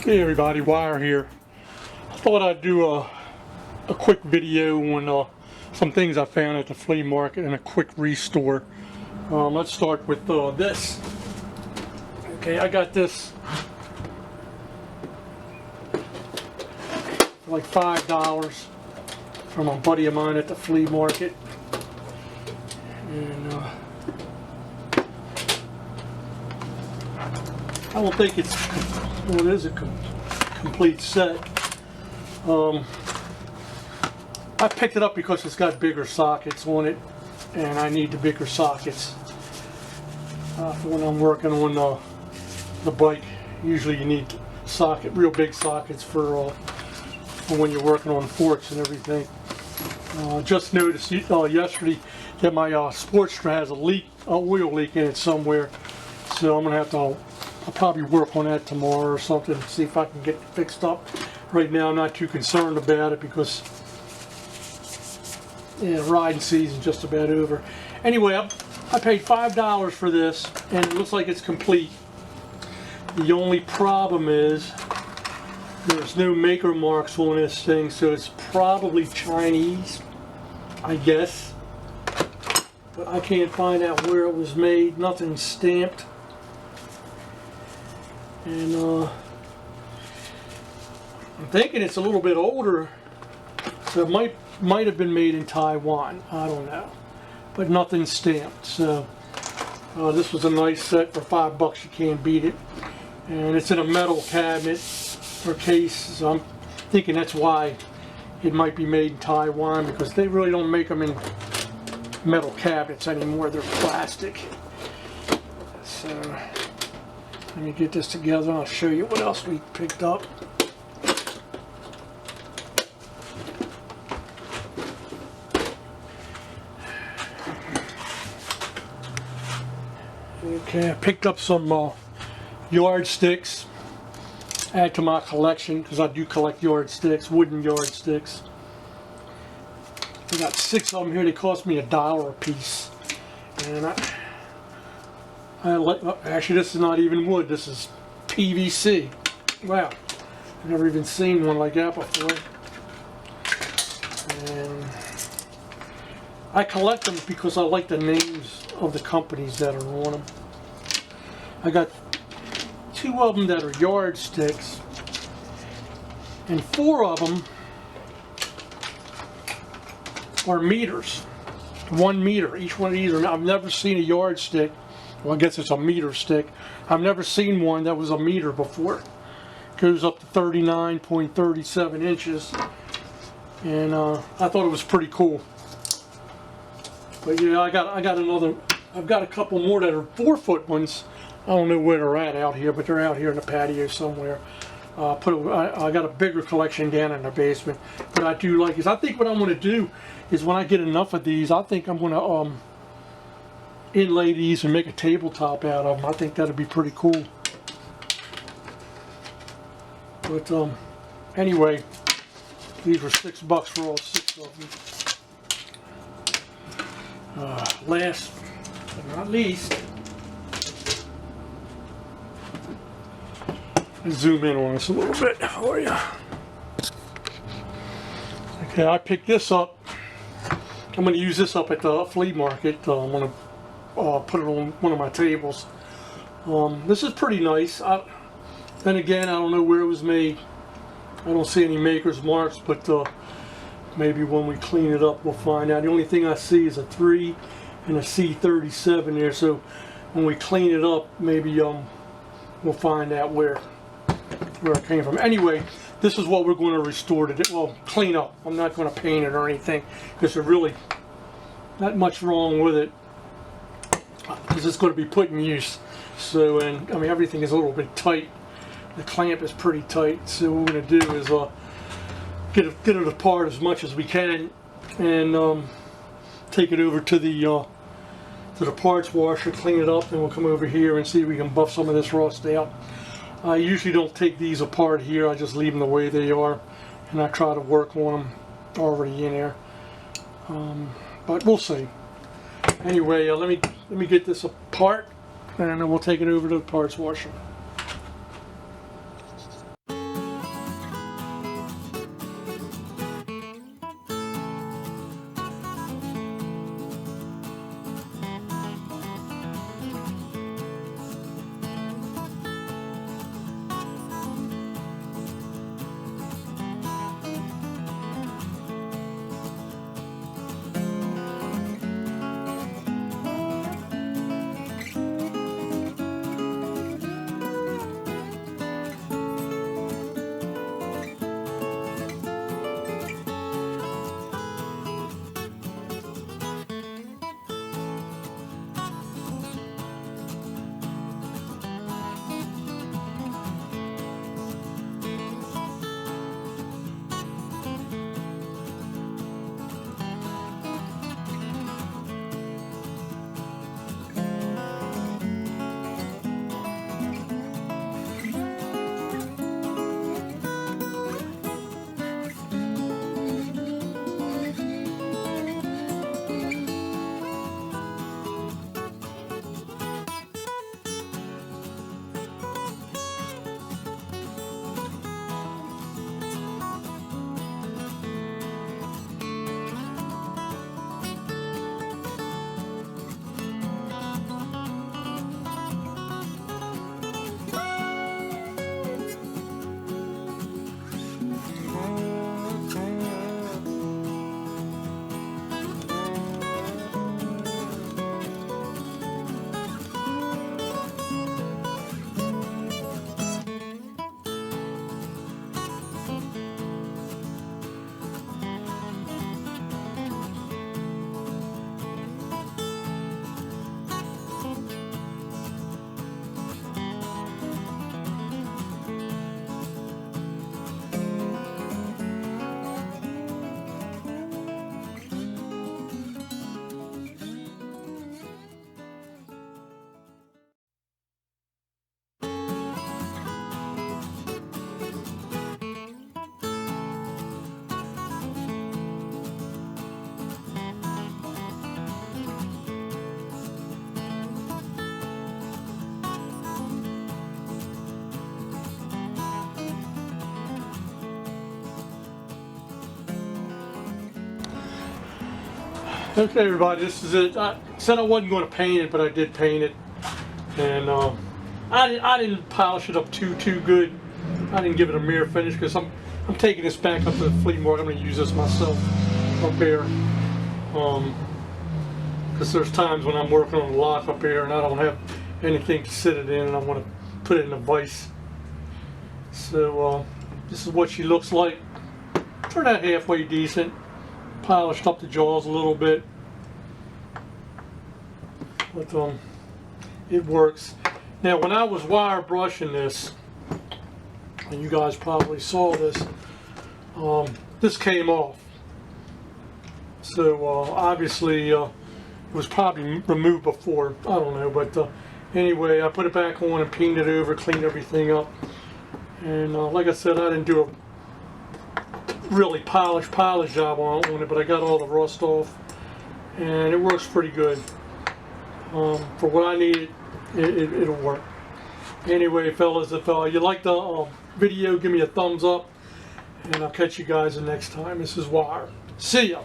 Hey everybody, Wire here. I thought I'd do a quick video on some things I found at the flea market and a quick restore. Let's start with this. Okay, I got this for like $5 from a buddy of mine at the flea market. And I don't think it's, well, it is a complete set. I picked it up because it's got bigger sockets on it, and I need the bigger sockets for when I'm working on the bike. Usually you need real big sockets for when you're working on forks and everything. Just noticed yesterday that my Sportster has a leak, oil leak in it somewhere, so I'm gonna have to. I'll probably work on that tomorrow or something, see if I can get it fixed up. Right now I'm not too concerned about it because riding season's just about over. Anyway, I paid $5 for this and it looks like it's complete. The only problem is there's no maker marks on this thing, so it's probably Chinese, I guess. But I can't find out where it was made, nothing's stamped. And I'm thinking it's a little bit older, so it might have been made in Taiwan. I don't know, but nothing's stamped. So this was a nice set for $5. You can't beat it, and it's in a metal cabinet or case. So I'm thinking that's why it might be made in Taiwan, because they really don't make them in metal cabinets anymore. They're plastic. So let me get this together and I'll show you what else we picked up. Okay, I picked up some yardsticks, add to my collection, because I do collect yardsticks, wooden yardsticks. I got 6 of them here. They cost me $1 a piece. And actually, this is not even wood, this is PVC. Wow, I've never even seen one like that before. And I collect them because I like the names of the companies that are on them. I got 2 of them that are yardsticks, and 4 of them are meters. 1 meter, each one of these are. I've never seen a yardstick. Well, I guess it's a meter stick. I've never seen one that was a meter before. Goes up to 39.37 inches. And I thought it was pretty cool. But yeah, I got another, I've got a couple more that are 4-foot ones. I don't know where they're at out here, but they're out here in the patio somewhere. I got a bigger collection down in the basement. But I do like these. I think what I'm going to do is when I get enough of these, I think I'm going to inlay these and make a tabletop out of them. I think that'd be pretty cool. But anyway, these were $6 for all 6 of them. Last but not least, let's zoom in on this a little bit for you. Okay, I picked this up. I'm going to use this up at the flea market. I'm going to put it on one of my tables. This is pretty nice. Then again, I don't know where it was made. I don't see any maker's marks, but maybe when we clean it up we'll find out. The only thing I see is a 3 and a C37 there, so when we clean it up maybe we'll find out where it came from. Anyway, this is what we're going to restore today. Well, clean up. I'm not going to paint it or anything because there's really not much wrong with it, because it's going to be put in use. So, and I mean, everything is a little bit tight. The clamp is pretty tight. So what we're going to do is get it apart as much as we can, and take it over to the parts washer, clean it up, and we'll come over here and see if we can buff some of this rust out. I usually don't take these apart here. I just leave them the way they are, and I try to work on them already in there. But we'll see. Anyway, let me get this apart, and then we'll take it over to the parts washer. Okay, everybody, this is it. I said I wasn't going to paint it, but I did paint it, and I didn't polish it up too good. I didn't give it a mirror finish because I'm taking this back up to the flea market. I'm going to use this myself up here, because there's times when I'm working on the lock up here and I don't have anything to sit it in, and I want to put it in a vise. So this is what she looks like. Turned out halfway decent. Polished up the jaws a little bit, but it works. Now, when I was wire brushing this, and you guys probably saw this, this came off. So obviously it was probably removed before. I don't know, but anyway, I put it back on and painted it over, cleaned everything up, and like I said, I didn't do a really polished job on it, but I got all the rust off, and it works pretty good. For what I need, it'll work. Anyway, fellas, if you like the video, give me a thumbs up, and I'll catch you guys the next time. This is Wire. See ya.